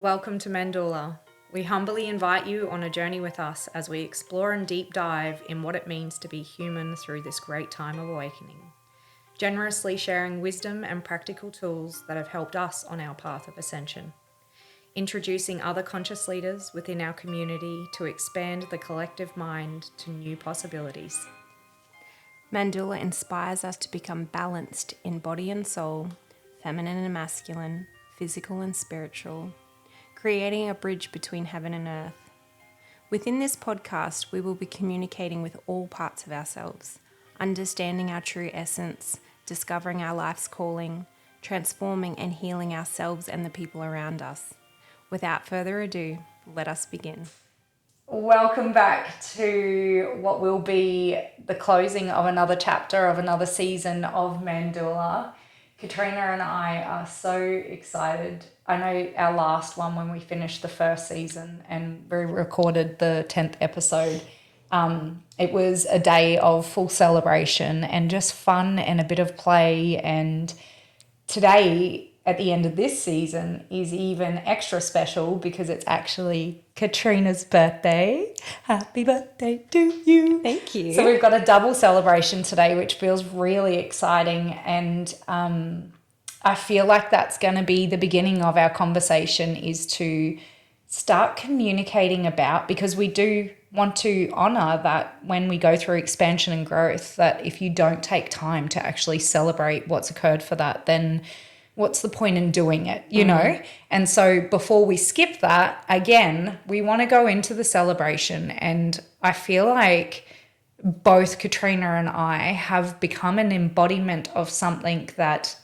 Welcome to Mandorla. We humbly invite you on a journey with us as we explore and deep dive in what it means to be human through this great time of awakening, generously sharing wisdom and practical tools that have helped us on our path of ascension, introducing other conscious leaders within our community to expand the collective mind to new possibilities. Mandorla inspires us to become balanced in body and soul, feminine and masculine, physical and spiritual, creating a bridge between heaven and earth. Within this podcast, we will be communicating with all parts of ourselves, understanding our true essence, discovering our life's calling, transforming and healing ourselves and the people around us. Without further ado, let us begin. Welcome back to what will be the closing of another chapter of another season of Mandorla. Katrina and I are so excited. I know our last one, when we finished the first season and we recorded the 10th episode, it was a day of full celebration and just fun and a bit of play. And today, at the end of this season, is even extra special because it's actually Katrina's birthday. Happy birthday to you. Thank you. So we've got a double celebration today, which feels really exciting. And I feel like that's going to be the beginning of our conversation, is to start communicating about, because we do want to honor that when we go through expansion and growth, that if you don't take time to actually celebrate what's occurred for that, then what's the point in doing it, you know? And so before we skip that, again, we want to go into the celebration. And I feel like both Katrina and I have become an embodiment of something that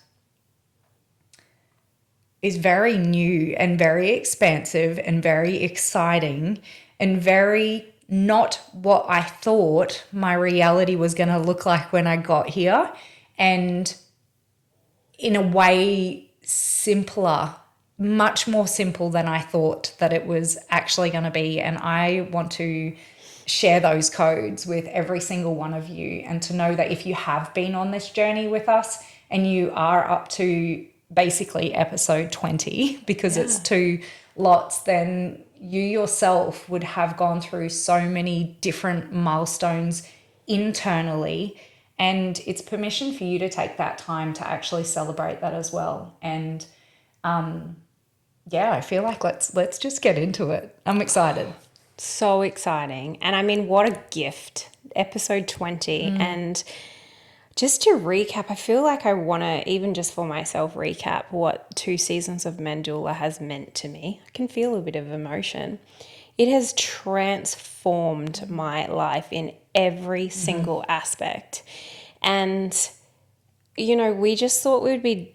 is very new and very expansive and very exciting and very not what I thought my reality was going to look like when I got here. And in a way simpler, much more simple than I thought that it was actually going to be. And I want to share those codes with every single one of you, and to know that if you have been on this journey with us and you are up to basically episode 20, because it's 2 lots, then you yourself would have gone through so many different milestones internally. And it's permission for you to take that time to actually celebrate that as well. And I feel like let's just get into it. I'm excited. So exciting. And I mean, what a gift. Episode 20. And just to recap, I feel like I want to, even just for myself, recap what 2 seasons of Mandorla has meant to me. I can feel a bit of emotion. It has transformed my life in every single aspect. And, you know, we just thought we'd be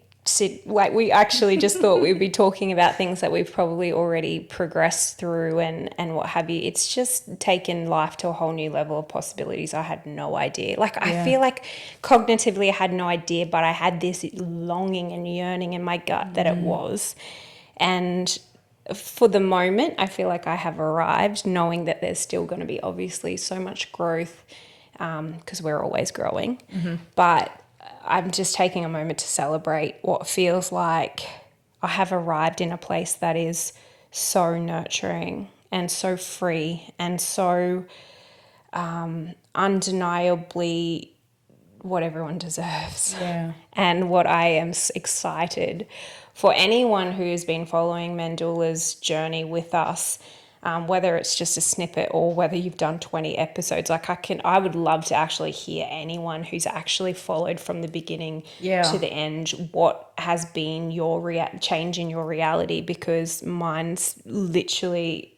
we actually just thought we'd be talking about things that we've probably already progressed through and what have you. It's just taken life to a whole new level of possibilities. I had no idea. I feel like cognitively I had no idea, but I had this longing and yearning in my gut that it was. And for the moment, I feel like I have arrived, knowing that there's still going to be obviously so much growth, because we're always growing. But I'm just taking a moment to celebrate what feels like I have arrived in a place that is so nurturing and so free and so undeniably what everyone deserves. Yeah. And what I am excited for anyone who has been following Mandorla's journey with us, whether it's just a snippet or whether you've done 20 episodes. I would love to actually hear anyone who's actually followed from the beginning to the end, what has been your change in your reality, because mine's literally,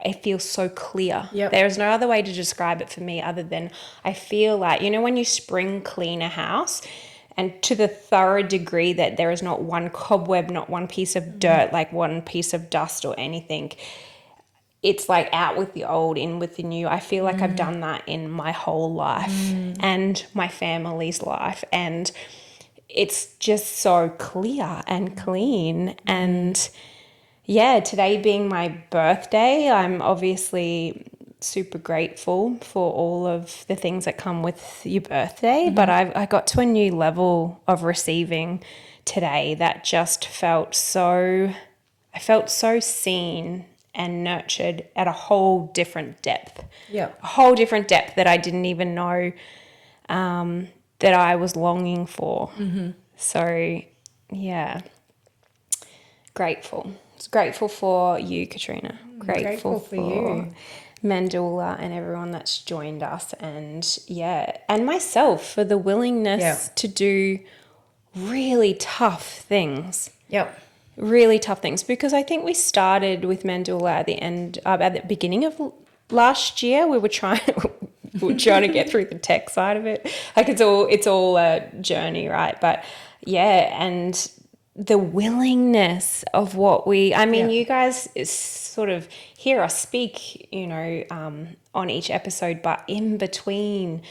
it feels so clear. There is no other way to describe it for me other than I feel like, you know, when you spring clean a house, and to the thorough degree that there is not one cobweb, not one piece of dirt, like one piece of dust or anything. It's like out with the old, in with the new. I feel like I've done that in my whole life and my family's life. And it's just so clear and clean. And yeah, today being my birthday, I'm obviously super grateful for all of the things that come with your birthday. But I got to a new level of receiving today that just felt so I felt so seen and nurtured at a whole different depth. Yeah. A whole different depth that I didn't even know that I was longing for. So, yeah, grateful. It's grateful for you, Katrina. Grateful Grateful for you. Mandorla and everyone that's joined us, and and myself for the willingness Yeah. to do really tough things. Yep. Really tough things, because I think we started with Mandorla at the beginning of last year. We were trying to get through the tech side of it. Like it's all a journey, right? But and the willingness of you guys sort of hear us speak, on each episode, but in between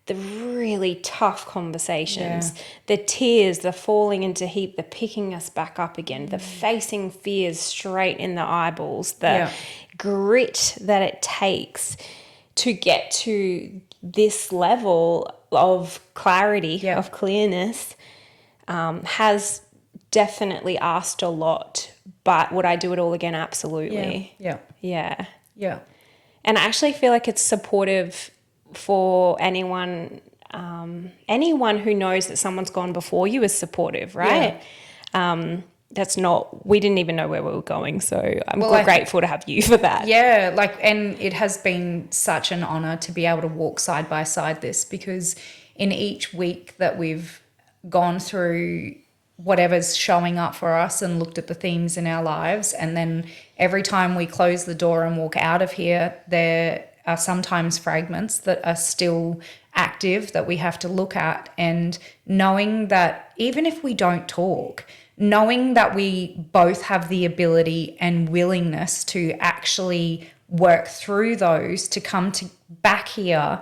the really tough conversations, the tears, the falling into heap, the picking us back up again, the facing fears straight in the eyeballs, the grit that it takes to get to this level of clarity, of clearness, has definitely asked a lot. But would I do it all again? Absolutely. Yeah. And I actually feel like it's supportive for anyone who knows that someone's gone before you is supportive, right? We didn't even know where we were going, so I'm grateful to have you for that. Yeah, and it has been such an honor to be able to walk side by side this, because in each week that we've gone through whatever's showing up for us and looked at the themes in our lives, and then every time we close the door and walk out of here, there are sometimes fragments that are still active that we have to look at. And knowing that even if we don't talk, knowing that we both have the ability and willingness to actually work through those, to come back here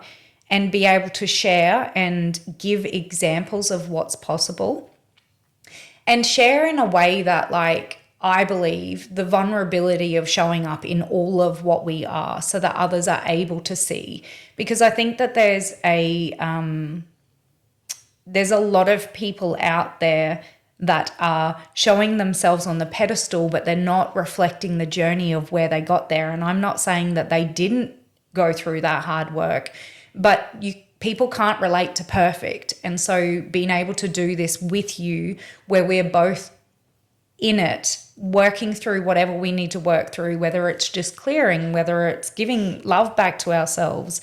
and be able to share and give examples of what's possible, and share in a way that, I believe the vulnerability of showing up in all of what we are, so that others are able to see. Because I think that there's a lot of people out there that are showing themselves on the pedestal, but they're not reflecting the journey of where they got there. And I'm not saying that they didn't go through that hard work, but people can't relate to perfect. And so being able to do this with you, where we're both in it, working through whatever we need to work through, whether it's just clearing, whether it's giving love back to ourselves,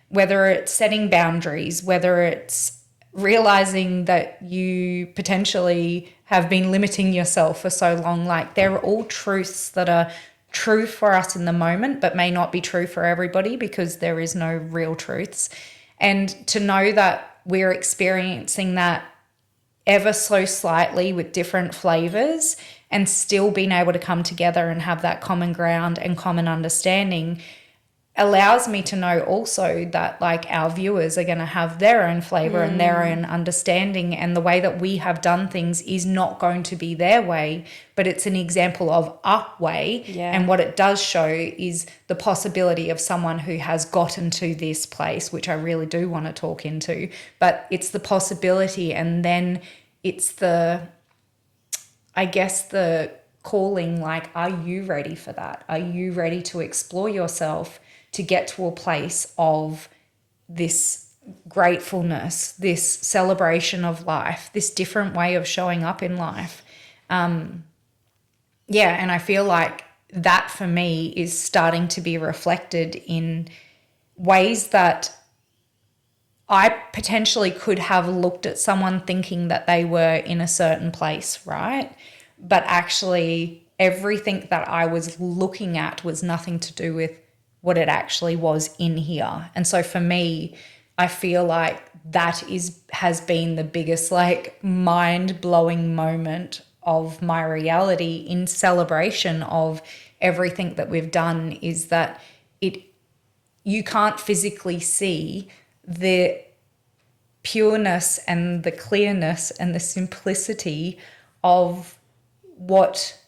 whether it's setting boundaries, whether it's realizing that you potentially have been limiting yourself for so long. They're all truths that are true for us in the moment, but may not be true for everybody, because there is no real truths. And to know that we're experiencing that ever so slightly with different flavors, and still being able to come together and have that common ground and common understanding, allows me to know also that our viewers are going to have their own flavor and their own understanding, and the way that we have done things is not going to be their way, but it's an example of a way. And what it does show is the possibility of someone who has gotten to this place, which I really do want to talk into, but it's the possibility. And then it's the calling, are you ready for that? Are you ready to explore yourself, to get to a place of this gratefulness, this celebration of life, this different way of showing up in life? And I feel like that for me is starting to be reflected in ways that I potentially could have looked at someone thinking that they were in a certain place, right? But actually everything that I was looking at was nothing to do with what it actually was in here. And so for me, I feel like that has been the biggest mind-blowing moment of my reality, in celebration of everything that we've done, is that you can't physically see the pureness and the clearness and the simplicity of what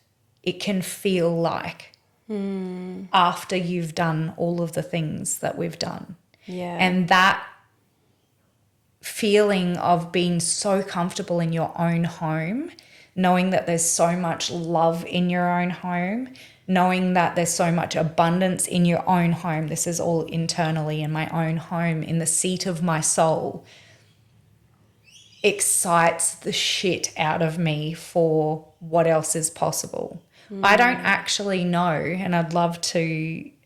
it can feel like after you've done all of the things that we've done. And that feeling of being so comfortable in your own home knowing that there's so much love in your own home, knowing that there's so much abundance in your own home. This is all internally in my own home, in the seat of my soul, excites the shit out of me for what else is possible. I don't actually know, and I'd love to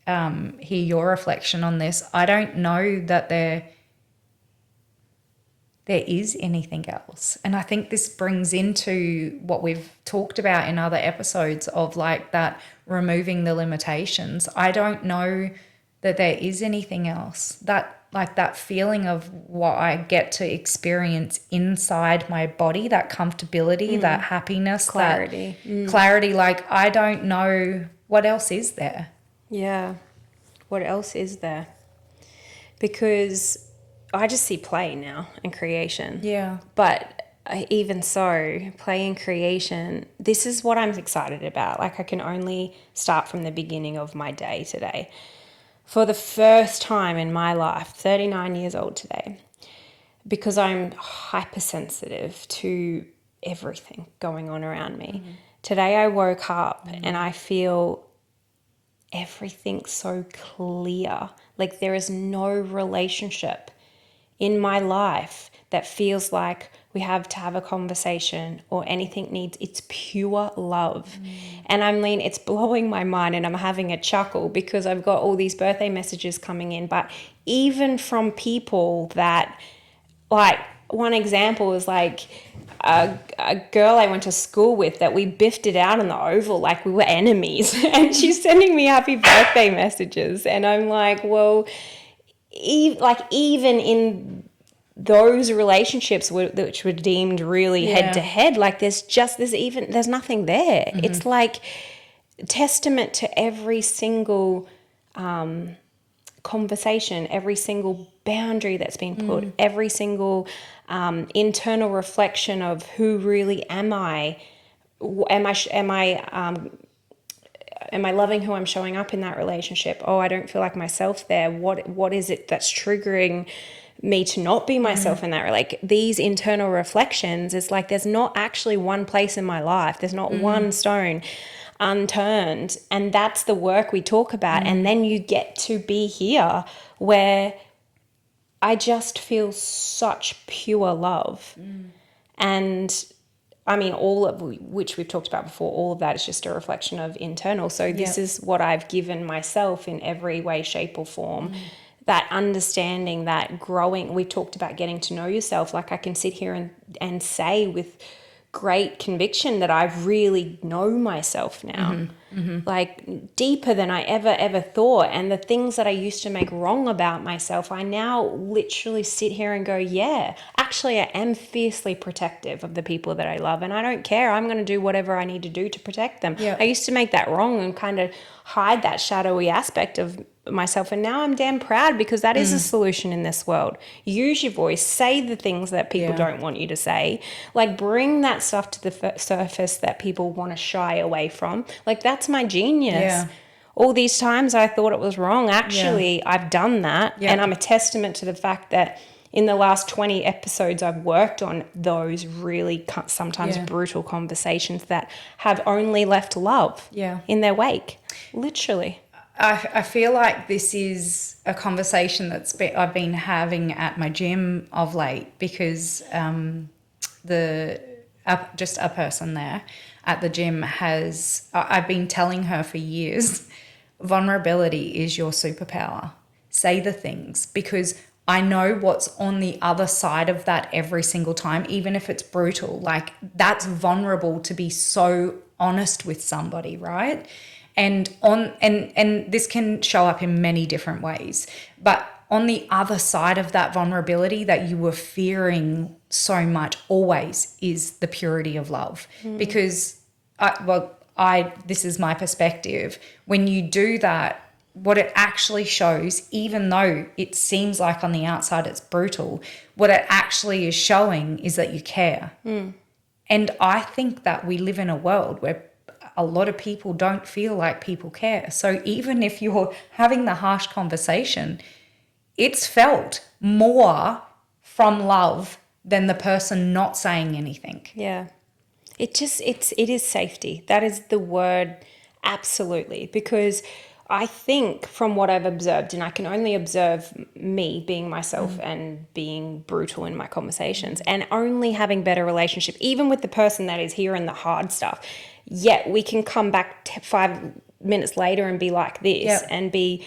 hear your reflection on this. I don't know that there is anything else. And I think this brings into what we've talked about in other episodes of like that removing the limitations. I don't know that there is anything else. That like that feeling of what I get to experience inside my body, that comfortability, that happiness, Clarity. that clarity. Like I don't know what else is there. Yeah. What else is there? Because I just see play now and creation. Yeah. But even so, play and creation, this is what I'm excited about. Like I can only start from the beginning of my day today. For the first time in my life, 39 years old today, because I'm hypersensitive to everything going on around me. Today I woke up and I feel everything so clear. Like there is no relationship in my life that feels like we have to have a conversation or anything needs, it's pure love. And I mean, it's blowing my mind and I'm having a chuckle because I've got all these birthday messages coming in, but even from people that, like, one example is like a girl I went to school with that we biffed it out in the Oval like we were enemies. And she's sending me happy birthday messages. And I'm like, well, even in those relationships which were deemed really head to head, like there's nothing there. It's like testament to every single conversation, every single boundary that's been put, every single internal reflection of who really am I? Am I loving who I'm showing up in that relationship? Oh, I don't feel like myself there. What is it that's triggering me to not be myself in that? Like these internal reflections, it's like there's not actually one place in my life. There's not one stone unturned. And that's the work we talk about. And then you get to be here where I just feel such pure love. And I mean, all of which we've talked about before, all of that is just a reflection of internal. So this is what I've given myself in every way, shape or form. That understanding, that growing, we talked about getting to know yourself. Like I can sit here and say with great conviction that I really know myself now, like deeper than I ever thought. And the things that I used to make wrong about myself, I now literally sit here and go, yeah, actually I am fiercely protective of the people that I love and I don't care. I'm going to do whatever I need to do to protect them. I used to make that wrong and kind of hide that shadowy aspect of myself, and now I'm damn proud because that is a solution in this world. Use your voice, say the things that people don't want you to say, like bring that stuff to the surface that people want to shy away from. Like that's my genius. All these times I thought it was wrong, actually I've done that, and I'm a testament to the fact that in the last 20 episodes I've worked on those really sometimes brutal conversations that have only left love in their wake, literally. I feel like this is a conversation I've been having at my gym of late because just a person there at the gym I've been telling her for years, vulnerability is your superpower. Say the things, because I know what's on the other side of that every single time, even if it's brutal. Like that's vulnerable to be so honest with somebody, right? And this can show up in many different ways. But on the other side of that vulnerability that you were fearing so much always is the purity of love. Because this is my perspective. When you do that, what it actually shows, even though it seems like on the outside it's brutal, what it actually is showing is that you care. And I think that we live in a world where a lot of people don't feel like people care. So even if you're having the harsh conversation, it's felt more from love than the person not saying anything. Yeah. It is safety. That is the word, absolutely. Because I think from what I've observed, and I can only observe me being myself and being brutal in my conversations and only having better relationship, even with the person that is hearing the hard stuff, yet we can come back 5 minutes later and be like this and be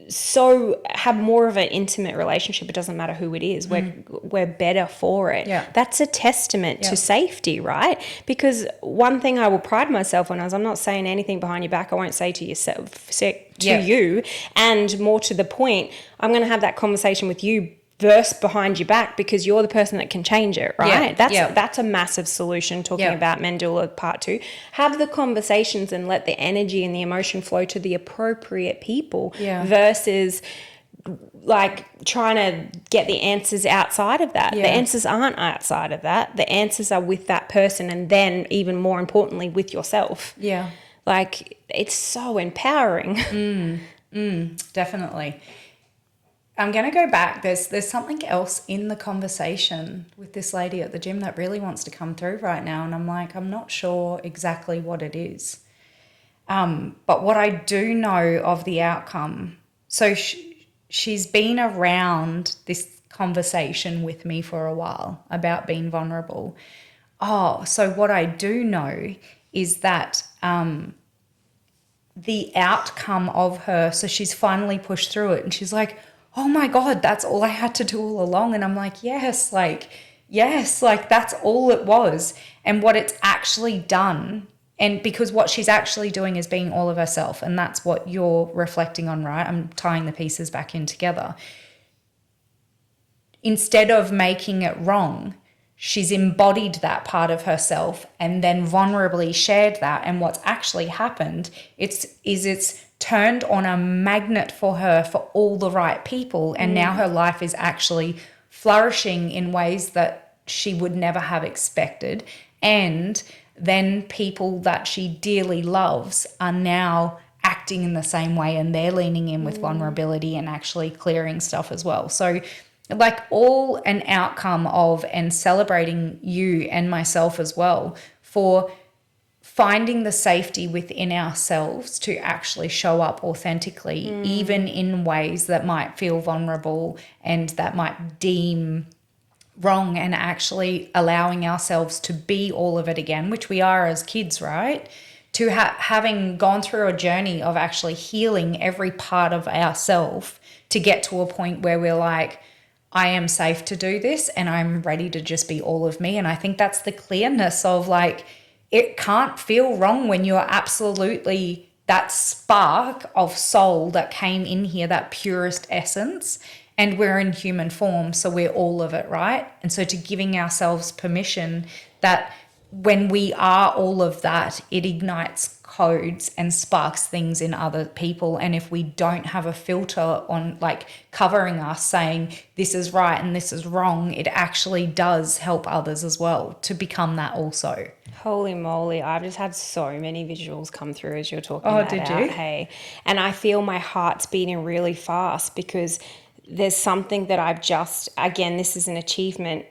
so have more of an intimate relationship. It doesn't matter who it is. We're better for it. Yeah. That's a testament to safety, right? Because one thing I will pride myself on is I'm not saying anything behind your back. I won't say to yourself, you, and more to the point, I'm going to have that conversation with you verse behind your back because you're the person that can change it, right? That's a massive solution. Talking about Mandorla part 2, have the conversations and let the energy and the emotion flow to the appropriate people versus like trying to get the answers outside of that. The answers aren't outside of that. The answers are with that person, and then even more importantly with yourself. Like, it's so empowering. Definitely. I'm going to go back. There's something else in the conversation with this lady at the gym that really wants to come through right now. And I'm like, I'm not sure exactly what it is. But what I do know of the outcome, so she's been around this conversation with me for a while about being vulnerable. Oh, so what I do know is that the outcome of her, so she's finally pushed through it and she's like, oh my God, that's all I had to do all along. And I'm like, yes, that's all it was. And what it's actually done, and because what she's actually doing is being all of herself, and that's what you're reflecting on, right? I'm tying the pieces back in together. Instead of making it wrong, she's embodied that part of herself and then vulnerably shared that. And what's actually happened, it's turned on a magnet for her for all the right people. And now her life is actually flourishing in ways that she would never have expected. And then people that she dearly loves are now acting in the same way, and they're leaning in with vulnerability and actually clearing stuff as well. So like all an outcome of and celebrating you and myself as well for finding the safety within ourselves to actually show up authentically, even in ways that might feel vulnerable and that might deem wrong, and actually allowing ourselves to be all of it again, which we are as kids, right? To having gone through a journey of actually healing every part of ourself to get to a point where we're like, I am safe to do this and I'm ready to just be all of me. And I think that's the clearness of like, it can't feel wrong when you're absolutely that spark of soul that came in here, that purest essence, and we're in human form, so we're all of it, right? And so to giving ourselves permission that when we are all of that, it ignites codes and sparks things in other people. And if we don't have a filter on like covering us saying this is right and this is wrong, it actually does help others as well to become that also. Holy moly, I've just had so many visuals come through as you're talking that out. You? Hey, and I feel my heart's beating really fast because there's something that I've just, again, this is an achievement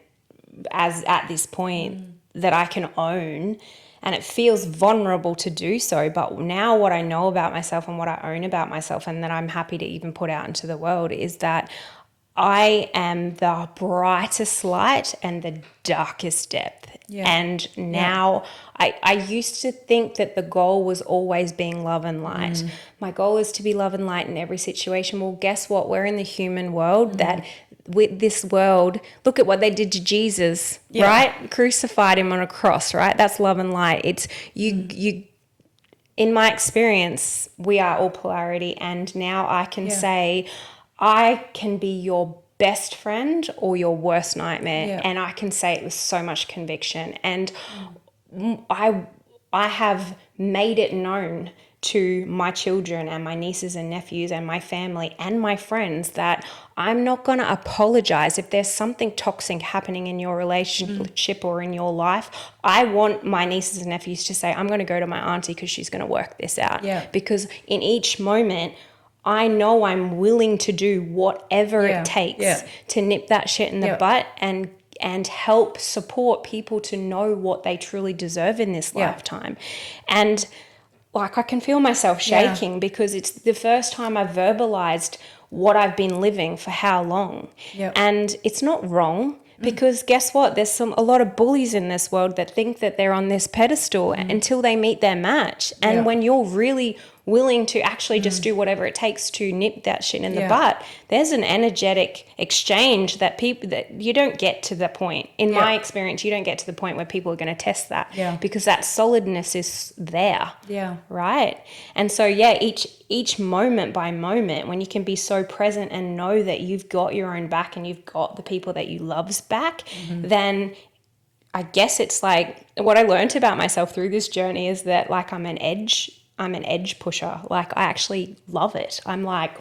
as at this point that I can own, and it feels vulnerable to do so. But now what I know about myself and what I own about myself, and that I'm happy to even put out into the world, is that I am the brightest light and the darkest depth. And now I used to think that the goal was always being love and light. My goal is to be love and light in every situation. Well, guess what? We're in the human world that with this world, look at what they did to Jesus, right? Crucified him on a cross, right? That's love and light. It's you in my experience, we are all polarity. And now I can say, I can be your best friend or your worst nightmare. And I can say it with so much conviction. And I have made it known to my children and my nieces and nephews and my family and my friends that I'm not going to apologize if there's something toxic happening in your relationship or in your life. I want my nieces and nephews to say, I'm going to go to my auntie because she's going to work this out. Because in each moment, I know I'm willing to do whatever it takes to nip that shit in the butt and help support people to know what they truly deserve in this lifetime. And like, I can feel myself shaking because it's the first time I've verbalized what I've been living for how long. And it's not wrong, because guess what? There's a lot of bullies in this world that think that they're on this pedestal until they meet their match. And when you're really willing to actually just do whatever it takes to nip that shit in the butt, there's an energetic exchange that you don't get to the point. In my experience, you don't get to the point where people are going to test that because that solidness is there. Right. And so, each moment by moment, when you can be so present and know that you've got your own back and you've got the people that you love's back, then I guess it's like, what I learned about myself through this journey is that, like, I'm an edge pusher. Like, I actually love it. I'm like,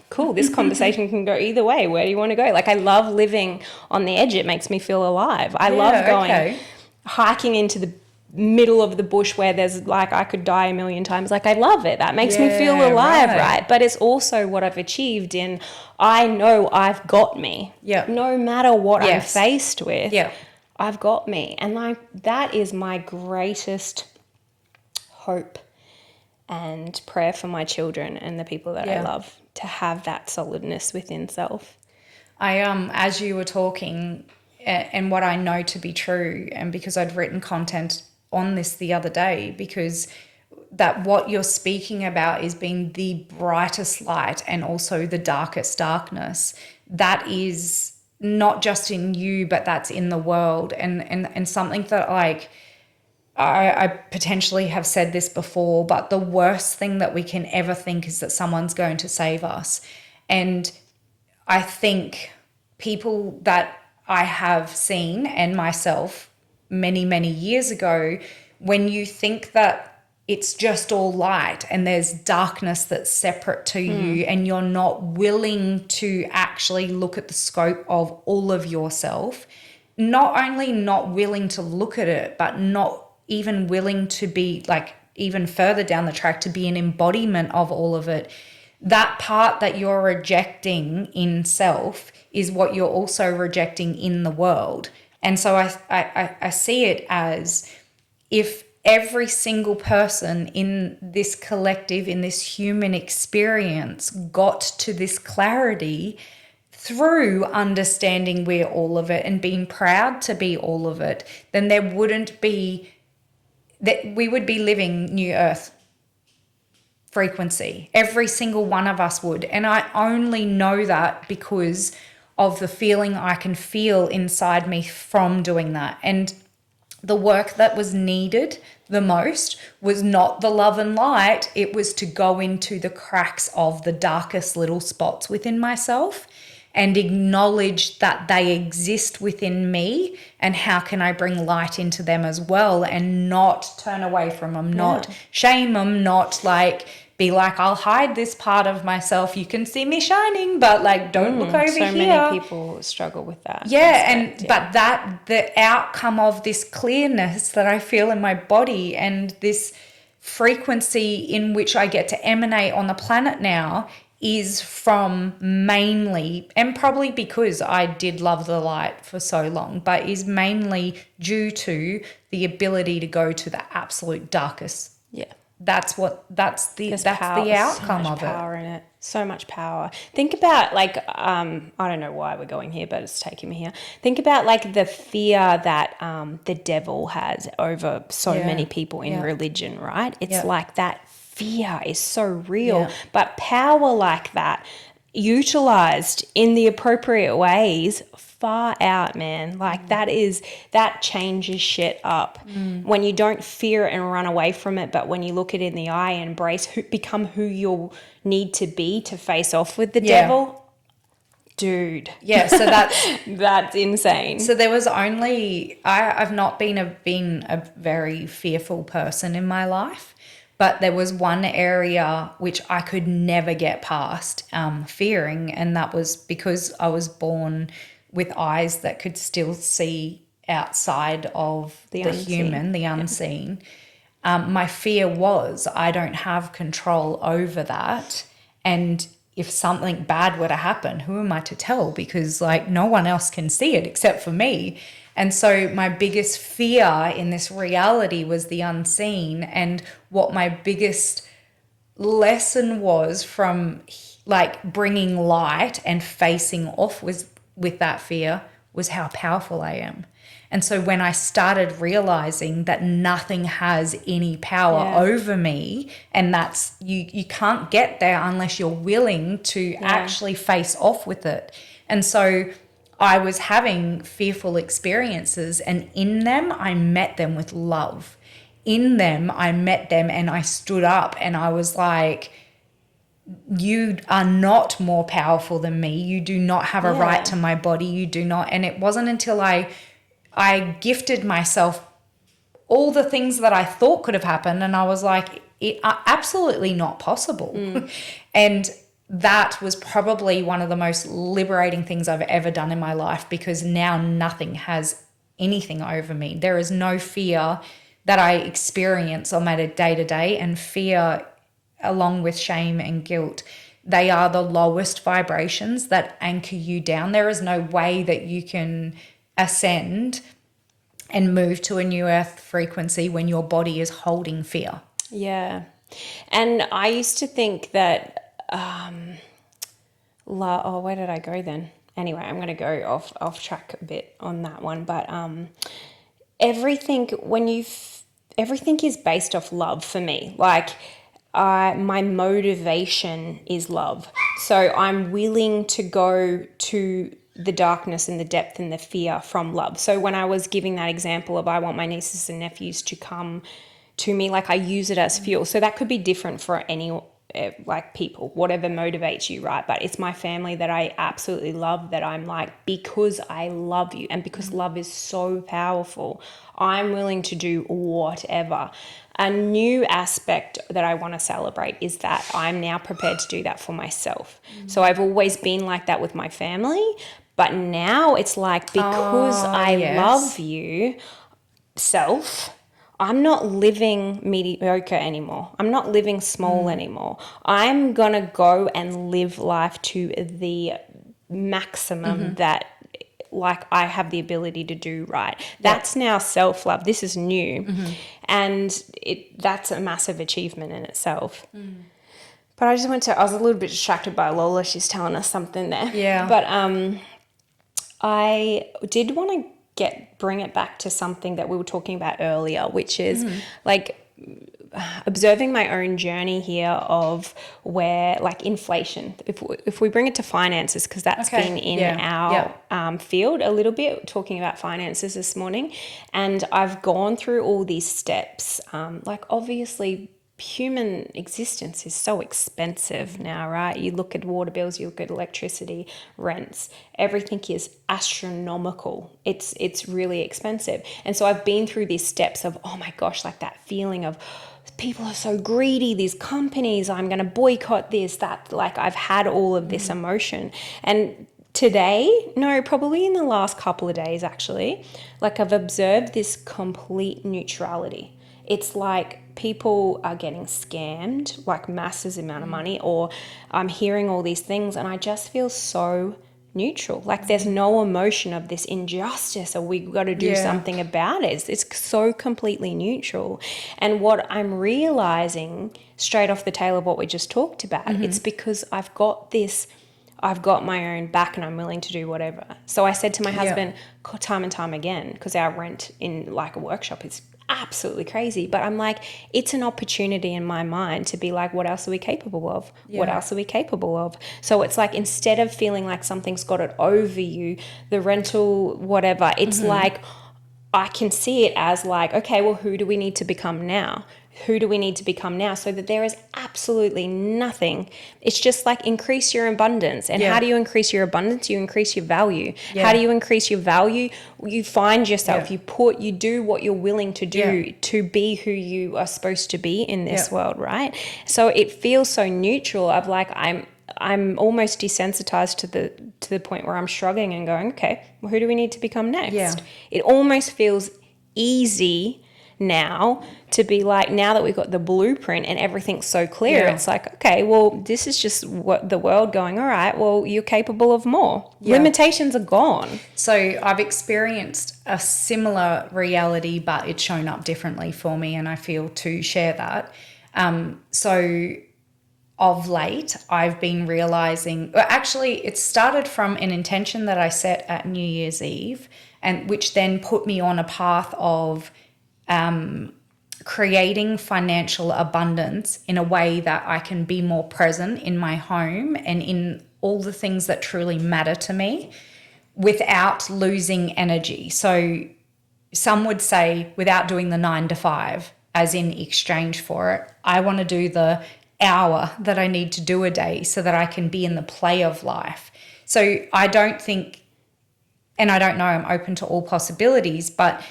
cool, this conversation can go either way. Where do you want to go? Like, I love living on the edge. It makes me feel alive. I love going hiking into the middle of the bush where there's, like, I could die a million times. Like, I love it. That makes me feel alive, right? But it's also what I've achieved in, I know I've got me. No matter what I'm faced with, I've got me. And, like, that is my greatest hope and prayer for my children and the people that I love, to have that solidness within self. I as you were talking, and what I know to be true, and because I'd written content on this the other day, because that what you're speaking about is being the brightest light and also the darkest darkness. That is not just in you, but that's in the world, and something that, like, I potentially have said this before, but the worst thing that we can ever think is that someone's going to save us. And I think people that I have seen, and myself many, many years ago, when you think that it's just all light and there's darkness that's separate to you, and you're not willing to actually look at the scope of all of yourself, not only not willing to look at it, but not even willing to be, like, even further down the track, to be an embodiment of all of it, that part that you're rejecting in self is what you're also rejecting in the world. And so I see it as, if every single person in this collective, in this human experience, got to this clarity through understanding we're all of it and being proud to be all of it, then there wouldn't be, that we would be living new earth frequency. Every single one of us would. And I only know that because of the feeling I can feel inside me from doing that. And the work that was needed the most was not the love and light. It was to go into the cracks of the darkest little spots within myself and acknowledge that they exist within me, and how can I bring light into them as well, and not turn away from them, not shame them, not like be like, I'll hide this part of myself. You can see me shining, but, like, don't look over here. So many people struggle with that. But that the outcome of this clearness that I feel in my body, and this frequency in which I get to emanate on the planet now, is from mainly, and probably because I did love the light for so long, but is mainly due to the ability to go to the absolute darkest. That's the outcome of it. Power in it. So much power. Think about, like, I don't know why we're going here, but it's taking me here. Think about, like, the fear that the devil has over so many people in religion, right? It's like that fear is so real, but power like that, utilized in the appropriate ways, far out, man. Like, that changes shit up. When you don't fear and run away from it, but when you look it in the eye and embrace, become who you need to be to face off with the devil. Dude. So that's insane. So there was only, I've not been a very fearful person in my life, but there was one area which I could never get past fearing, and that was because I was born with eyes that could still see outside of the human, the unseen. My fear was I don't have control over that, and if something bad were to happen, who am I to tell? Because like no one else can see it except for me. And so my biggest fear in this reality was the unseen. And what my biggest lesson was from like bringing light and facing off with that fear was how powerful I am. And so when I started realizing that nothing has any power over me, and that's you can't get there unless you're willing to actually face off with it. And so I was having fearful experiences, and in them I met them with love. In them I met them and I stood up and I was like, you are not more powerful than me. You do not have a right to my body. You do not. And it wasn't until I gifted myself all the things that I thought could have happened, and I was like, it are absolutely not possible. And that was probably one of the most liberating things I've ever done in my life, because now nothing has anything over me. There is no fear that I experience on my day-to-day, and fear along with shame and guilt, they are the lowest vibrations that anchor you down. There is no way that you can ascend and move to a new earth frequency when your body is holding fear. Yeah. And I used to think that, where did I go then? Anyway, I'm going to go off track a bit on that one. But everything is based off love for me. Like, my motivation is love. So I'm willing to go to the darkness and the depth and the fear from love. So when I was giving that example of I want my nieces and nephews to come to me, like I use it as fuel. So that could be different for any like people, whatever motivates you, right? But it's my family that I absolutely love, that I'm like, because I love you and because love is so powerful, I'm willing to do whatever. A new aspect that I want to celebrate is that I'm now prepared to do that for myself. So I've always been like that with my family, but now it's like, because I love you, self, I'm not living mediocre anymore. I'm not living small anymore. I'm going to go and live life to the maximum that like I have the ability to do, right? That's now self-love. This is new. And that's a massive achievement in itself. But I was a little bit distracted by Lola. She's telling us something there. Yeah. But I did want to bring it back to something that we were talking about earlier, which is like observing my own journey here of where like inflation, if we bring it to finances, because that's been in our field a little bit, talking about finances this morning. And I've gone through all these steps. Like obviously human existence is so expensive now, right? You look at water bills, you look at electricity, rents, everything is astronomical. It's really expensive. And so I've been through these steps of, oh my gosh, like that feeling of people are so greedy, these companies, I'm going to boycott this, that, like I've had all of this emotion. And today, no, probably in the last couple of days actually, like I've observed this complete neutrality. It's like people are getting scammed, like massive amount of money, or I'm hearing all these things and I just feel so neutral. Like there's no emotion of this injustice or we've got to do something about it. It's so completely neutral. And what I'm realizing straight off the tail of what we just talked about, it's because I've got my own back and I'm willing to do whatever. So I said to my husband time and time again, because our rent in like a workshop is absolutely crazy, but I'm like, it's an opportunity in my mind to be like, what else are we capable of? What else are we capable of? So it's like, instead of feeling like something's got it over you, the rental, whatever, it's like, I can see it as like, okay, well, who do we need to become now? Who do we need to become now? So that there is absolutely nothing. It's just like increase your abundance. And how do you increase your abundance? You increase your value. How do you increase your value? You find yourself, you do what you're willing to do to be who you are supposed to be in this world, right? So it feels so neutral of like, I'm almost desensitized to the point where I'm struggling and going, okay, well, who do we need to become next? It almost feels easy now to be like, now that we've got the blueprint and everything's so clear, Yeah. it's like, okay, well, this is just what the world going, all right, well, you're capable of more. Yeah. Limitations are gone. So I've experienced a similar reality, but it's shown up differently for me, and I feel to share that. So of late, I've been realizing, well, actually, it started from an intention that I set at New Year's Eve, and which then put me on a path of creating financial abundance in a way that I can be more present in my home and in all the things that truly matter to me without losing energy. So some would say without doing the 9 to 5, as in exchange for it. I want to do the hour that I need to do a day so that I can be in the play of life. So I don't think, and I don't know, I'm open to all possibilities, but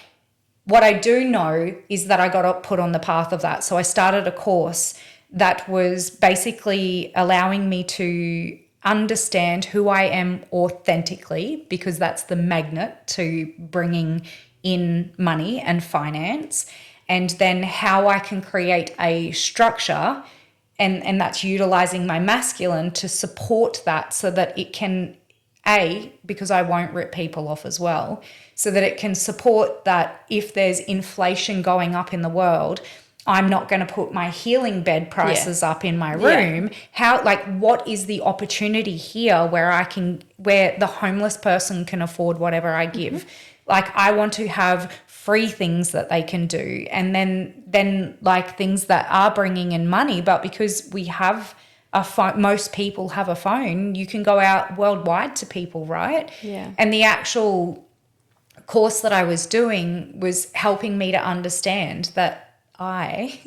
what I do know is that I got put on the path of that. So I started a course that was basically allowing me to understand who I am authentically, because that's the magnet to bringing in money and finance, and then how I can create a structure, and that's utilizing my masculine to support that so that it can, because I won't rip people off as well, so that it can support that if there's inflation going up in the world, I'm not going to put my healing bed prices up in my room. How, like, what is the opportunity here where the homeless person can afford whatever I give? Like, I want to have free things that they can do, and then like things that are bringing in money, but because we have a phone, most people have a phone, you can go out worldwide to people, right? Yeah. And the actual course that I was doing was helping me to understand that I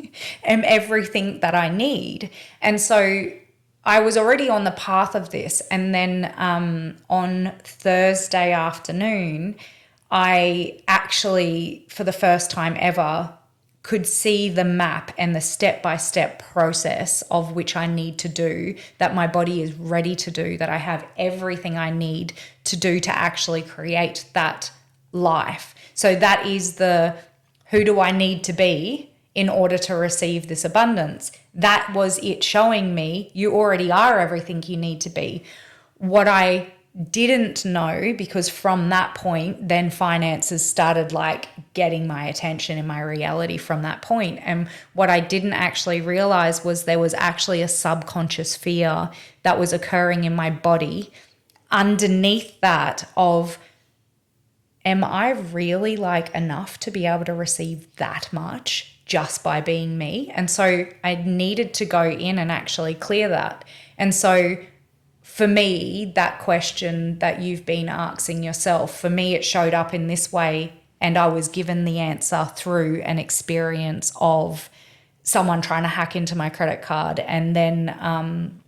am everything that I need. And so I was already on the path of this. And then on Thursday afternoon, I actually, for the first time ever, could see the map and the step-by-step process of which I need to do, that my body is ready to do, that I have everything I need to do to actually create that life. So that is the, who do I need to be in order to receive this abundance? That was it showing me you already are everything you need to be. What I didn't know, because from that point, then finances started like getting my attention in my reality from that point. And what I didn't actually realize was there was actually a subconscious fear that was occurring in my body underneath that of, am I really like enough to be able to receive that much just by being me? And so I needed to go in and actually clear that. And so for me, that question that you've been asking yourself, for me, it showed up in this way, and I was given the answer through an experience of someone trying to hack into my credit card, and then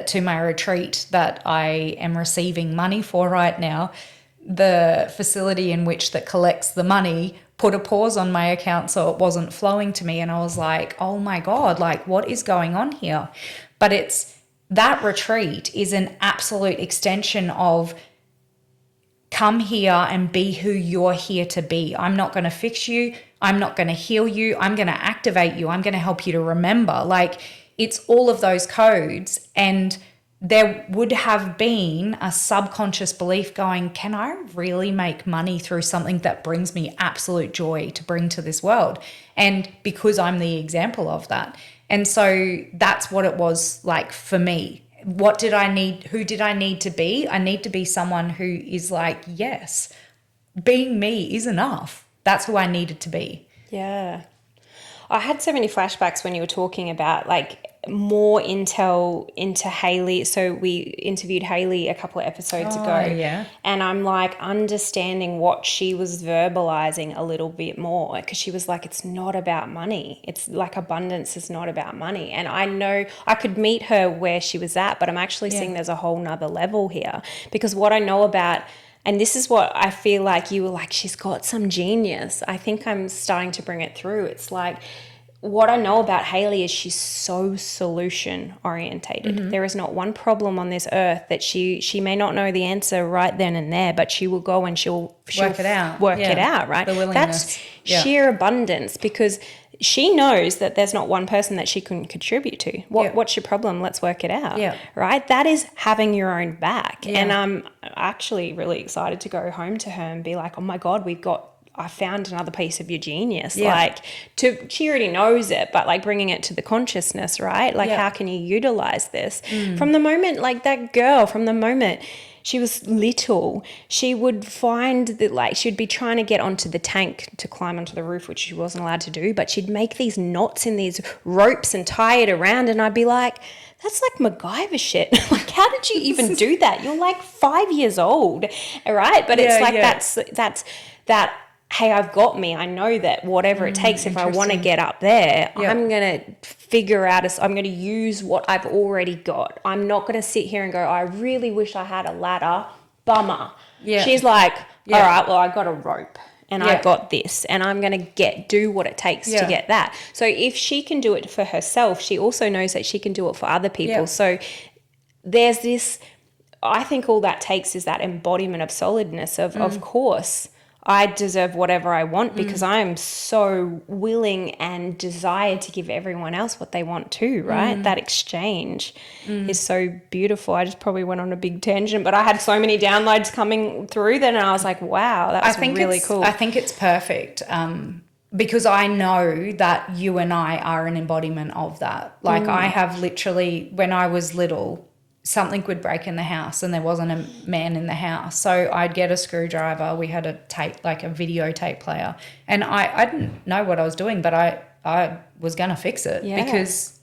to my retreat that I am receiving money for right now, the facility in which that collects the money put a pause on my account so it wasn't flowing to me. And I was like, oh my God, like, what is going on here? But that retreat is an absolute extension of come here and be who you're here to be. I'm not going to fix you. I'm not going to heal you. I'm going to activate you. I'm going to help you to remember. Like, it's all of those codes. And there would have been a subconscious belief going, can I really make money through something that brings me absolute joy to bring to this world? And because I'm the example of that. And so that's what it was like for me. What did I need? Who did I need to be? I need to be someone who is like, yes, being me is enough. That's who I needed to be. Yeah. I had so many flashbacks when you were talking about like more intel into Hayley. So we interviewed Hayley a couple of episodes ago. Yeah. And I'm like understanding what she was verbalizing a little bit more, because she was like, it's not about money. It's like abundance is not about money. And I know I could meet her where she was at, but I'm actually seeing there's a whole nother level here, because what I know about, and this is what I feel like you were like, she's got some genius. I think I'm starting to bring it through. It's like what I know about Haley is she's so solution orientated. There is not one problem on this earth that she may not know the answer right then and there, but she will go and she'll Work it out. Work it out, right? The willingness. That's sheer abundance, because she knows that there's not one person that she can contribute to. What's your problem? Let's work it out. Yeah. Right? That is having your own back. Yeah. And I'm actually really excited to go home to her and be like, oh my God, I found another piece of your genius. Yeah. Like, she already knows it, but like bringing it to the consciousness, right? Like, how can you utilize this? From the moment, like that girl, from the moment she was little, she would find that like she'd be trying to get onto the tank to climb onto the roof, which she wasn't allowed to do, but she'd make these knots in these ropes and tie it around, and I'd be like, that's like MacGyver shit. Like, how did you even do that? You're like 5 years old, right? But it's like that's that. Hey, I've got me. I know that whatever it takes, if I want to get up there, I'm going to figure out, I'm going to use what I've already got. I'm not going to sit here and go, I really wish I had a ladder. Bummer. Yeah. She's like, all right, well, I got a rope and I got this, and I'm going to do what it takes to get that. So if she can do it for herself, she also knows that she can do it for other people. Yeah. So there's this, I think all that takes is that embodiment of solidness of course, I deserve whatever I want, because I am so willing and desire to give everyone else what they want too, right? That exchange is so beautiful. I just probably went on a big tangent, but I had so many downloads coming through then, and I was like, wow, that was really cool. I think it's perfect, because I know that you and I are an embodiment of that. Like, I have literally, when I was little, something would break in the house and there wasn't a man in the house. So I'd get a screwdriver. We had a videotape player, and I didn't know what I was doing, but I was going to fix it because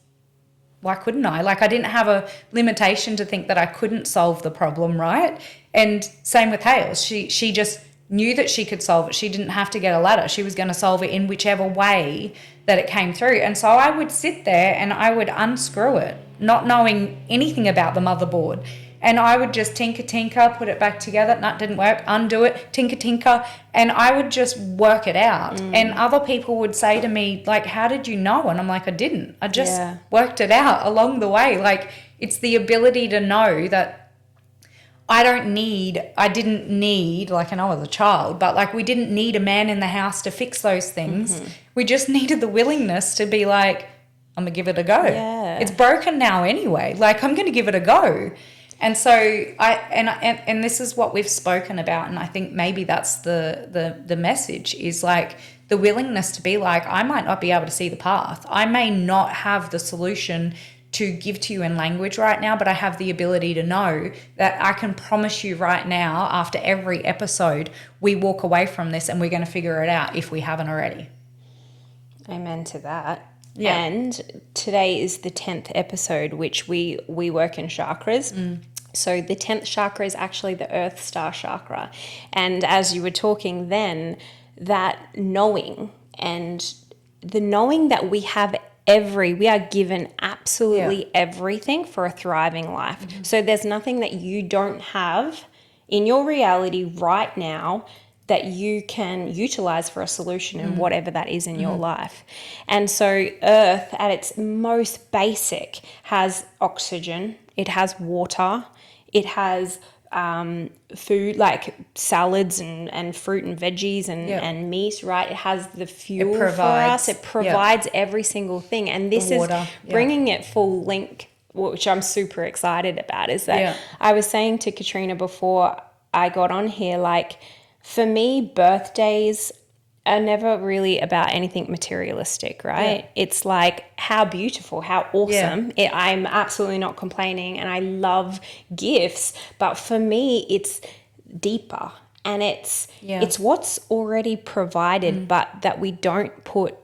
why couldn't I? Like, I didn't have a limitation to think that I couldn't solve the problem, right? And same with Hales. She just knew that she could solve it. She didn't have to get a ladder. She was going to solve it in whichever way that it came through. And so I would sit there and I would unscrew it, not knowing anything about the motherboard. And I would just tinker, put it back together. No, it didn't work. Undo it, tinker. And I would just work it out. And other people would say to me, like, how did you know? And I'm like, I didn't. I just worked it out along the way. Like, it's the ability to know that I didn't need, like, I know as a child, but like, we didn't need a man in the house to fix those things. We just needed the willingness to be like, I'm going to give it a go. Yeah. It's broken now anyway. Like, I'm going to give it a go. And so and this is what we've spoken about. And I think maybe that's the message is like the willingness to be like, I might not be able to see the path. I may not have the solution to give to you in language right now, but I have the ability to know that I can promise you right now, after every episode, we walk away from this and we're going to figure it out if we haven't already. Amen to that. Yeah. And today is the 10th episode, which we work in chakras. So the 10th chakra is actually the Earth Star chakra. And as you were talking then, that knowing and the knowing that we are given absolutely everything for a thriving life. So there's nothing that you don't have in your reality right now that you can utilize for a solution in whatever that is in your life. And so Earth, at its most basic, has oxygen, it has water, it has food like salads and fruit and veggies and meat, right? It has the fuel for us. It provides every single thing. And this is bringing it full link, which I'm super excited about, is that I was saying to Katrina before I got on here, like, for me, birthdays are never really about anything materialistic, right? Yeah. It's like, how beautiful, how awesome. Yeah. I'm absolutely not complaining, and I love gifts. But for me, it's deeper, and it's what's already provided, but that we don't put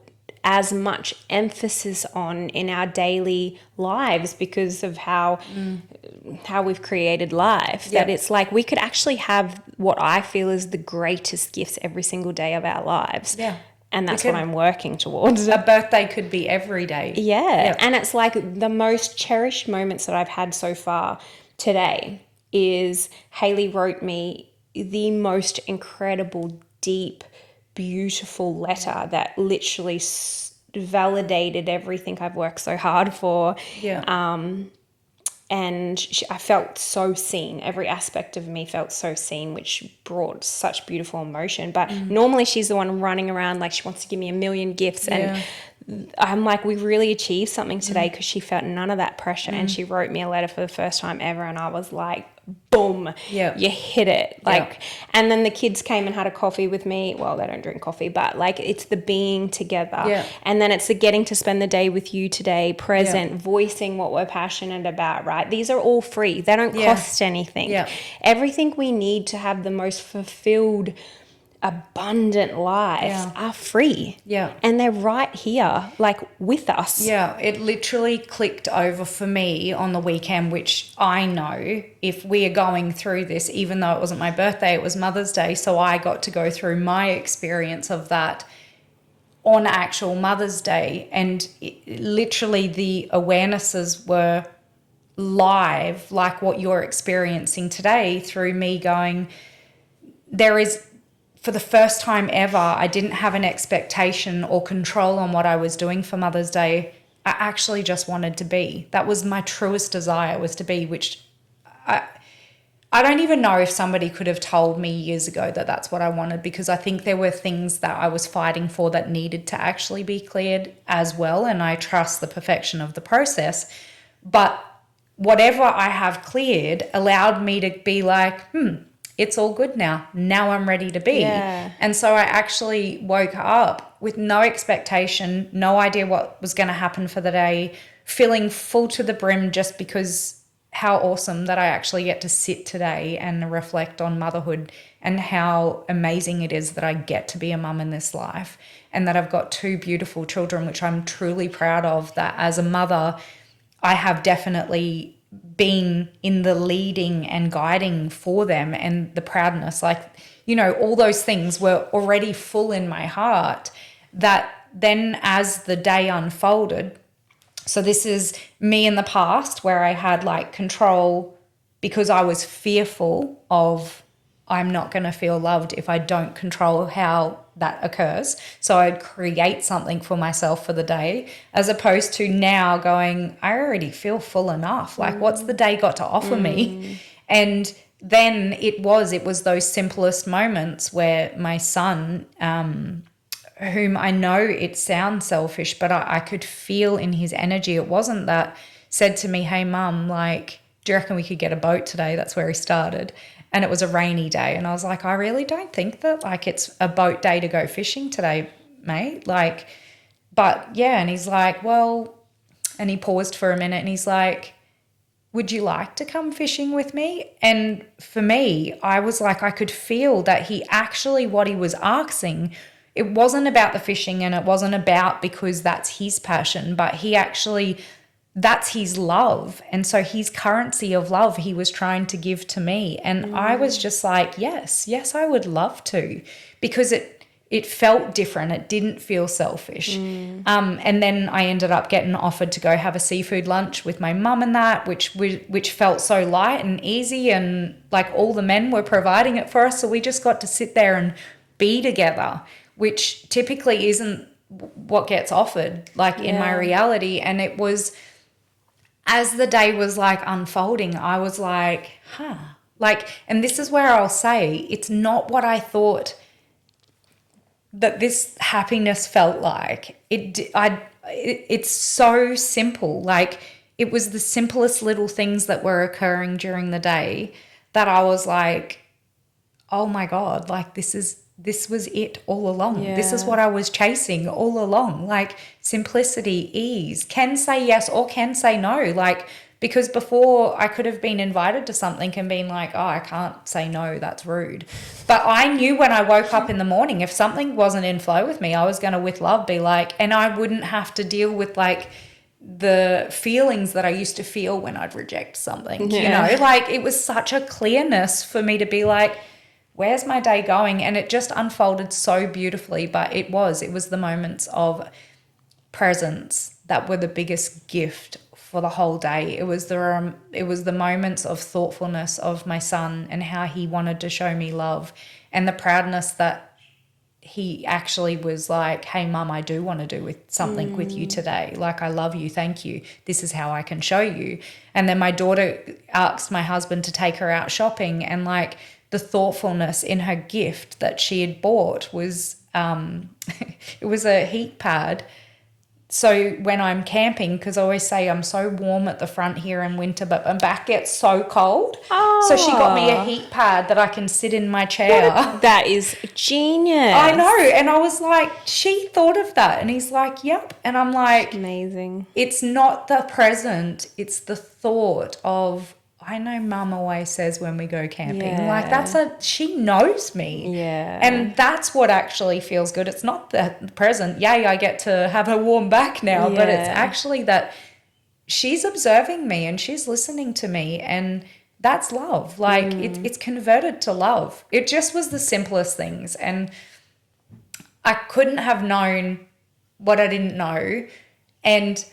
as much emphasis on in our daily lives because of how we've created life. That it's like we could actually have what I feel is the greatest gifts every single day of our lives. Yeah. And that's what I'm working towards. A birthday could be every day. Yeah. And it's like the most cherished moments that I've had so far today is Haley wrote me the most incredible, deep, beautiful letter that literally validated everything I've worked so hard for. Yeah. And I felt so seen. Every aspect of me felt so seen, which brought such beautiful emotion. But normally she's the one running around like she wants to give me a million gifts. Yeah. And I'm like, we really achieved something today, because she felt none of that pressure. And she wrote me a letter for the first time ever. And I was like, boom, Yeah. you hit it. Like, and then the kids came and had a coffee with me. Well, they don't drink coffee, but like, it's the being together. Yeah. And then it's the getting to spend the day with you today, present, Yeah. voicing what we're passionate about, right? These are all free. They don't Yeah. cost anything. Yeah. Everything we need to have the most fulfilled, abundant lives are free. Yeah. And they're right here, like with us. Yeah, it literally clicked over for me on the weekend, which I know if we are going through this, even though it wasn't my birthday, it was Mother's Day. So I got to go through my experience of that on actual Mother's Day. And literally the awarenesses were live, like what you're experiencing today, through me going, there is, for the first time ever, I didn't have an expectation or control on what I was doing for Mother's Day. I actually just wanted to be. That was my truest desire, was to be, which I don't even know if somebody could have told me years ago that that's what I wanted, because I think there were things that I was fighting for that needed to actually be cleared as well. And I trust the perfection of the process. But whatever I have cleared allowed me to be like, it's all good now. Now I'm ready to be. Yeah. And so I actually woke up with no expectation, no idea what was going to happen for the day, feeling full to the brim, just because how awesome that I actually get to sit today and reflect on motherhood, and how amazing it is that I get to be a mum in this life, and that I've got two beautiful children, which I'm truly proud of. That as a mother, I have definitely been in the leading and guiding for them, and the proudness, like, you know, all those things were already full in my heart. That then as the day unfolded, so this is me in the past where I had like control because I was fearful of, I'm not going to feel loved if I don't control how that occurs. So I'd create something for myself for the day, as opposed to now going, I already feel full enough. Like, what's the day got to offer me? And then it was those simplest moments where my son, whom I know it sounds selfish, but I could feel in his energy. It wasn't that, said to me, hey, mum, like, do you reckon we could get a boat today? That's where he started. And it was a rainy day. And I was like, I really don't think that, like, it's a boat day to go fishing today, mate. Like, but yeah. And he's like, well, and he paused for a minute and he's like, would you like to come fishing with me? And for me, I was like, I could feel that he actually, what he was asking, it wasn't about the fishing, and it wasn't about because that's his passion, but he actually, that's his love. And so his currency of love he was trying to give to me. And I was just like, yes, I would love to, because it felt different. It didn't feel selfish. And then I ended up getting offered to go have a seafood lunch with my mum and that, which felt so light and easy, and like all the men were providing it for us. So we just got to sit there and be together, which typically isn't what gets offered, like in my reality. And it was, as the day was like unfolding, I was like, like, and this is where I'll say, it's not what I thought that this happiness felt like. It's so simple. Like, it was the simplest little things that were occurring during the day that I was like, oh my God, like this was it all along. Yeah. This is what I was chasing all along. Like, simplicity, ease, can say yes or can say no. Like, because before I could have been invited to something and been like, oh, I can't say no, that's rude. But I knew when I woke up in the morning, if something wasn't in flow with me, I was going to, with love, be like, and I wouldn't have to deal with like the feelings that I used to feel when I'd reject something, you know, like it was such a clearness for me to be like, where's my day going? And it just unfolded so beautifully. But it was the moments of presence that were the biggest gift for the whole day. It was the moments of thoughtfulness of my son and how he wanted to show me love, and the proudness that he actually was like, hey, Mum, I do want to do with something with you today. Like, I love you. Thank you. This is how I can show you. And then my daughter asked my husband to take her out shopping, and like the thoughtfulness in her gift that she had bought was it was a heat pad. So when I'm camping, because I always say I'm so warm at the front here in winter, but my back gets so cold. Oh. So she got me a heat pad that I can sit in my chair. That is genius. I know. And I was like, she thought of that. And he's like, yep. And I'm like, amazing. It's not the present. It's the thought of, I know Mum always says when we go camping, like she knows me. Yeah. And that's what actually feels good. It's not the present. Yay, I get to have a warm back now, but it's actually that she's observing me and she's listening to me, and that's love. Like it's converted to love. It just was the simplest things. And I couldn't have known what I didn't know. And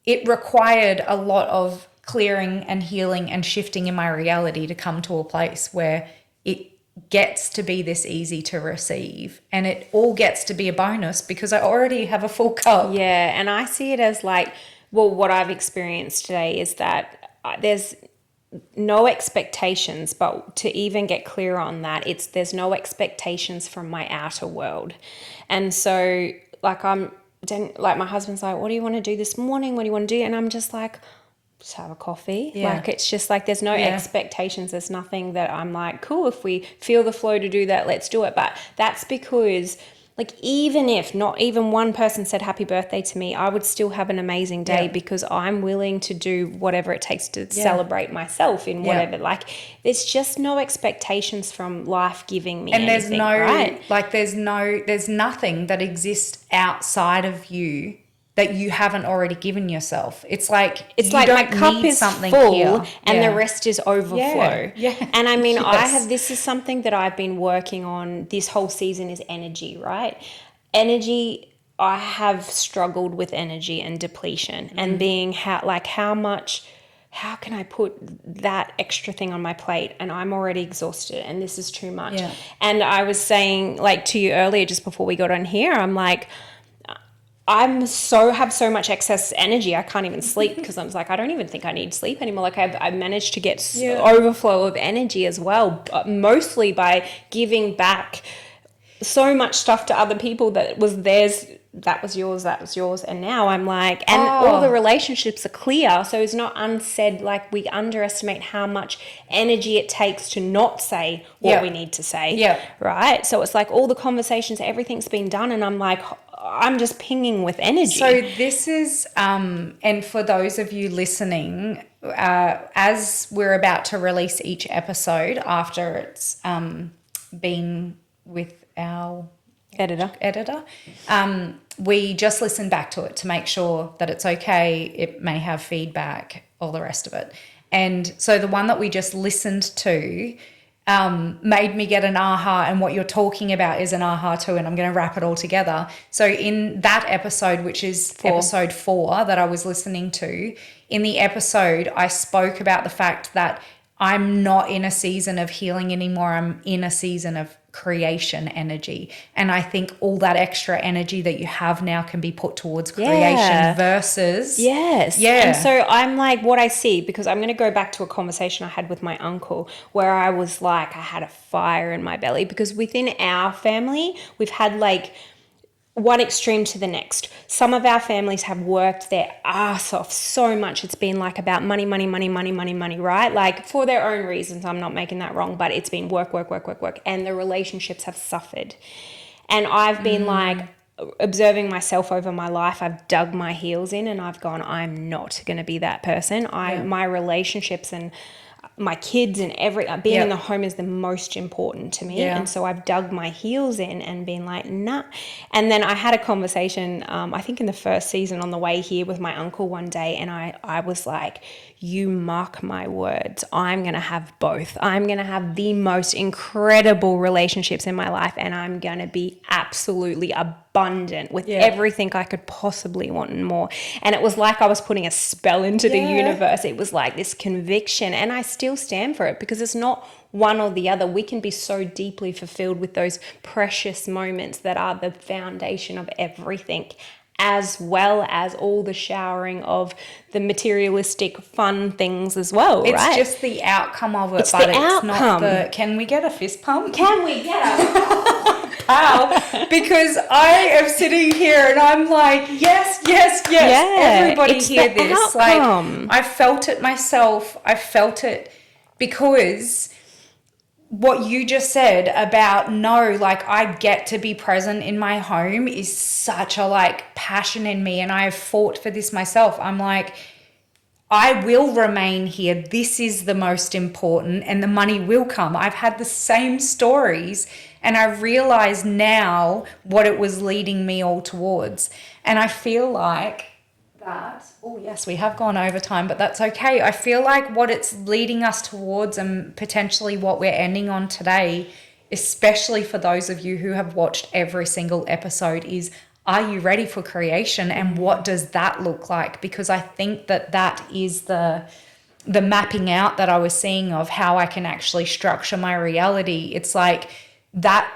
it required a lot of clearing and healing and shifting in my reality to come to a place where it gets to be this easy to receive, and it all gets to be a bonus because I already have a full cup. Yeah, and I see it as like, well, what I've experienced today is that there's no expectations, but to even get clear on that, there's no expectations from my outer world. And so like my husband's like, what do you want to do this morning? What do you want to do? And I'm just like, just have a coffee. Yeah. Like, it's just like, there's no expectations. There's nothing that I'm like, cool, if we feel the flow to do that, let's do it. But that's because like, even if not even one person said happy birthday to me, I would still have an amazing day because I'm willing to do whatever it takes to celebrate myself in whatever. Like, there's just no expectations from life giving me anything, right? Like there's nothing that exists outside of you that you haven't already given yourself. It's like my cup is full here. And the rest is overflow. Yeah. And I mean, this is something that I've been working on this whole season is energy, right? Energy, I have struggled with energy and depletion and being how can I put that extra thing on my plate, and I'm already exhausted and this is too much. Yeah. And I was saying like to you earlier, just before we got on here, I'm like, have so much excess energy. I can't even sleep because I'm like, I don't even think I need sleep anymore. Like I've managed to get overflow of energy as well, mostly by giving back so much stuff to other people that was theirs. That was yours. And now I'm like, and all the relationships are clear. So it's not unsaid. Like, we underestimate how much energy it takes to not say what we need to say. Yeah. Right. So it's like all the conversations, everything's been done. And I'm like, I'm just pinging with energy. So this is, and for those of you listening, as we're about to release each episode after it's been with our editor, we just listened back to it to make sure that it's okay. It may have feedback, all the rest of it. And so the one that we just listened to made me get an aha, and what you're talking about is an aha too, and I'm going to wrap it all together. So in that episode, which is episode 4 that I was listening to, in the episode I spoke about the fact that I'm not in a season of healing anymore. I'm in a season of creation energy. And I think all that extra energy that you have now can be put towards creation versus. Yes. Yeah. And so I'm like, what I see, because I'm going to go back to a conversation I had with my uncle where I was like, I had a fire in my belly, because within our family, we've had like one extreme to the next. Some of our families have worked their ass off so much. It's been like about money, right? Like, for their own reasons. I'm not making that wrong, but it's been work. And the relationships have suffered. And I've been like observing myself over my life. I've dug my heels in and I've gone, I'm not going to be that person. My relationships and my kids and being in the home is the most important to me. And so I've dug my heels in and been like, nah. And then I had a conversation, I think in the first season on the way here with my uncle one day. And I was like, you mark my words, I'm going to have both. I'm going to have the most incredible relationships in my life. And I'm going to be absolutely abundant with everything I could possibly want and more. And it was like I was putting a spell into the universe. It was like this conviction. And I still still stand for it, because it's not one or the other. We can be so deeply fulfilled with those precious moments that are the foundation of everything, as well as all the showering of the materialistic fun things as well, right? It's just the outcome of it, It's but the it's outcome. not the... Can we get a fist pump? Can we get Wow, because I am sitting here and I'm like, yes. Everybody it's hear the this. outcome. Like, I felt it myself. I felt it because what you just said about, no, like, I get to be present in my home is such a, like, passion in me, and I have fought for this myself. I'm like, I will remain here. This is the most important, and the money will come. I've had the same stories, and I realize now what it was leading me all towards. And I feel like that, oh yes, we have gone over time, but that's okay. I feel like what it's leading us towards, and potentially what we're ending on today, especially for those of you who have watched every single episode, is, are you ready for creation, and what does that look like? Because I think that is the mapping out that I was seeing of how I can actually structure my reality. It's like that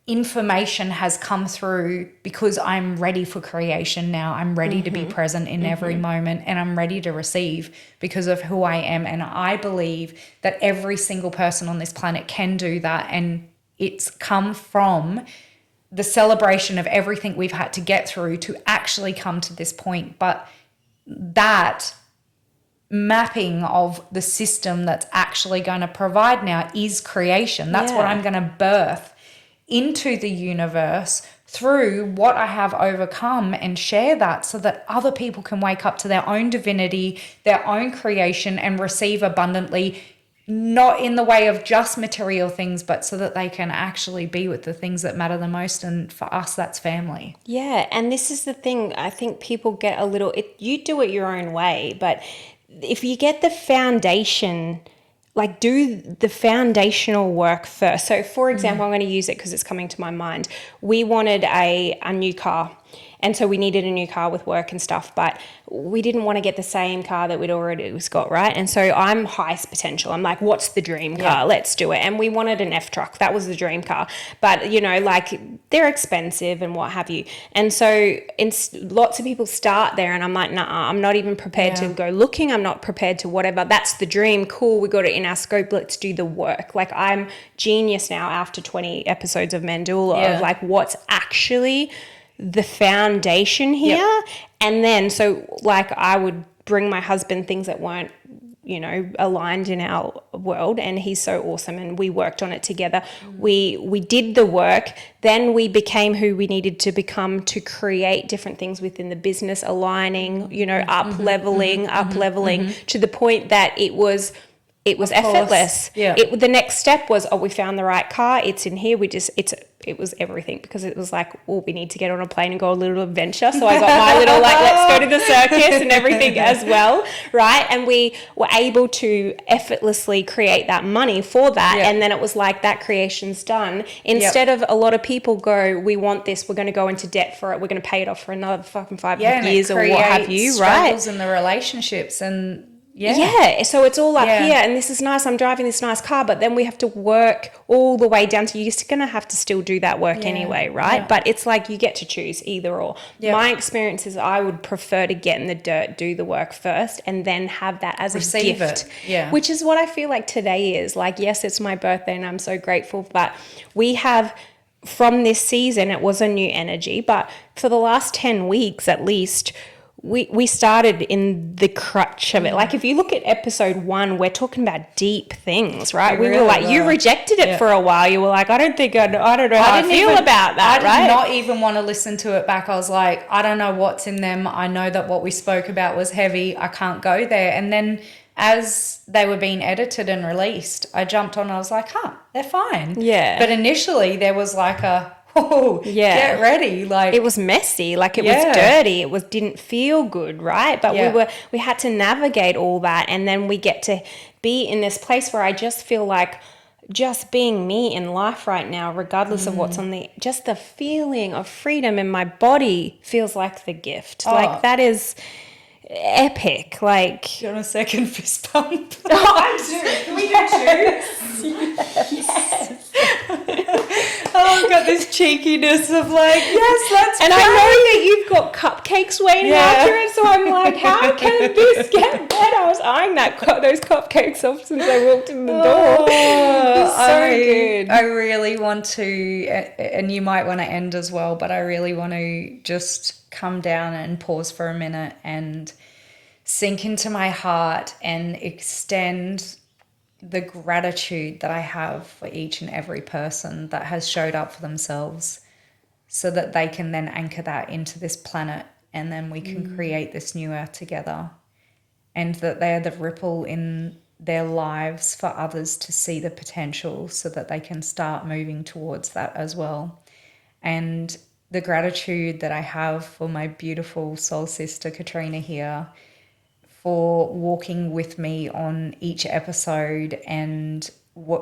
information has come through because I'm ready for creation now. I'm ready to be present in every moment, and I'm ready to receive because of who I am. And I believe that every single person on this planet can do that, and it's come from the celebration of everything we've had to get through to actually come to this point. But that mapping of the system that's actually going to provide now is creation. That's what I'm going to birth into the universe through what I have overcome, and share that so that other people can wake up to their own divinity, their own creation, and receive abundantly, not in the way of just material things, but so that they can actually be with the things that matter the most. And for us, that's family. Yeah, and this is the thing. I think people get a little... you do it your own way, but if you get the foundation, like, do the foundational work first. So, for example, I'm going to use it because it's coming to my mind. We wanted a new car. And so we needed a new car with work and stuff, but we didn't want to get the same car that we'd already got, right? And so I'm highest potential. I'm like, what's the dream car? Yeah. Let's do it. And we wanted an F truck. That was the dream car. But, you know, like, they're expensive and what have you. And so lots of people start there, and I'm like, nah, I'm not even prepared to go looking. I'm not prepared to whatever. That's the dream. Cool. We got it in our scope. Let's do the work. Like, I'm genius now after 20 episodes of Mandorla of, like, what's actually the foundation here. And then, so, like, I would bring my husband things that weren't, you know, aligned in our world, and he's so awesome, and we worked on it together. We did the work, then we became who we needed to become to create different things within the business, aligning, you know, up leveling to the point that it was effortless. The next step was, we found the right car. It's in here. It was everything, because it was like, we need to get on a plane and go a little adventure. So I got my little, like, let's go to the circus and everything as well, right? And we were able to effortlessly create that money for that. And then it was like, that creation's done. Instead of a lot of people go, we want this, we're going to go into debt for it, we're going to pay it off for another fucking 5 years or what have you, right? Struggles in the relationships, and so it's all up here, and this is nice, I'm driving this nice car, but then we have to work all the way down to, you're going to have to still do that work anyway, right? But it's like, you get to choose either or. My experience is, I would prefer to get in the dirt, do the work first, and then have that as a gift, which is what I feel like today is. Like, yes, it's my birthday and I'm so grateful, but we have, from this season, it was a new energy, but for the last 10 weeks at least, we started in the crutch of it. Like, if you look at episode 1, we're talking about deep things, right? We were like, you rejected it for a while. You were like, I don't know how I feel about that, right? I did not even want to listen to it back. I was like, I don't know what's in them. I know that what we spoke about was heavy. I can't go there. And then as they were being edited and released, I jumped on and I was like, they're fine. Yeah. But initially there was like get ready. Like, it was messy, like, it was dirty, it didn't feel good, right? But we had to navigate all that, and then we get to be in this place where I just feel like just being me in life right now, regardless of what's on just the feeling of freedom in my body feels like the gift. Like, that is, epic. Like, Do you want a second fist bump? I do. Can we do two? Yes. Oh, I've got this cheekiness of like, yes, let's And play. I know that you've got cupcakes waiting after it, so I'm like, how can this get better? I was eyeing those cupcakes off since I walked in the door. It's so good. I really want to, and you might want to end as well, but I really want to just come down and pause for a minute and sink into my heart and extend the gratitude that I have for each and every person that has showed up for themselves, so that they can then anchor that into this planet, and then we can create this new earth together, and that they are the ripple in their lives for others to see the potential, so that they can start moving towards that as well. And the gratitude that I have for my beautiful soul sister Katrina here, for walking with me on each episode and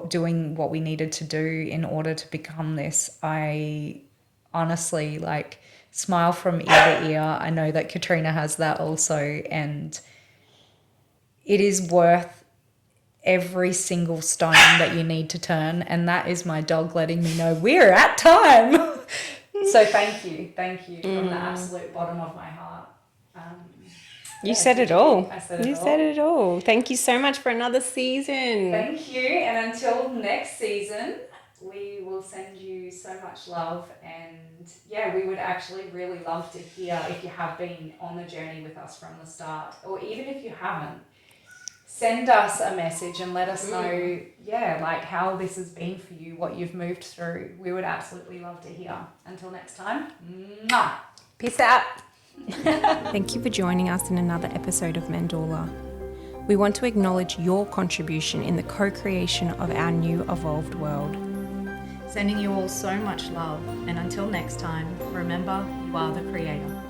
doing what we needed to do in order to become this. I honestly like smile from ear to ear. I know that Katrina has that also, and it is worth every single stone that you need to turn, and that is my dog letting me know we're at time. So thank you from the absolute bottom of my heart. You said it all. I said it all. You said it all. Thank you so much for another season. Thank you. And until next season, we will send you so much love. And yeah, we would actually really love to hear if you have been on the journey with us from the start, or even if you haven't, send us a message and let us know, like how this has been for you, what you've moved through. We would absolutely love to hear. Until next time, mwah. Peace out. Thank you for joining us in another episode of Mandorla. We want to acknowledge your contribution in the co-creation of our new evolved world. Sending you all so much love, and until next time, remember, you are the creator.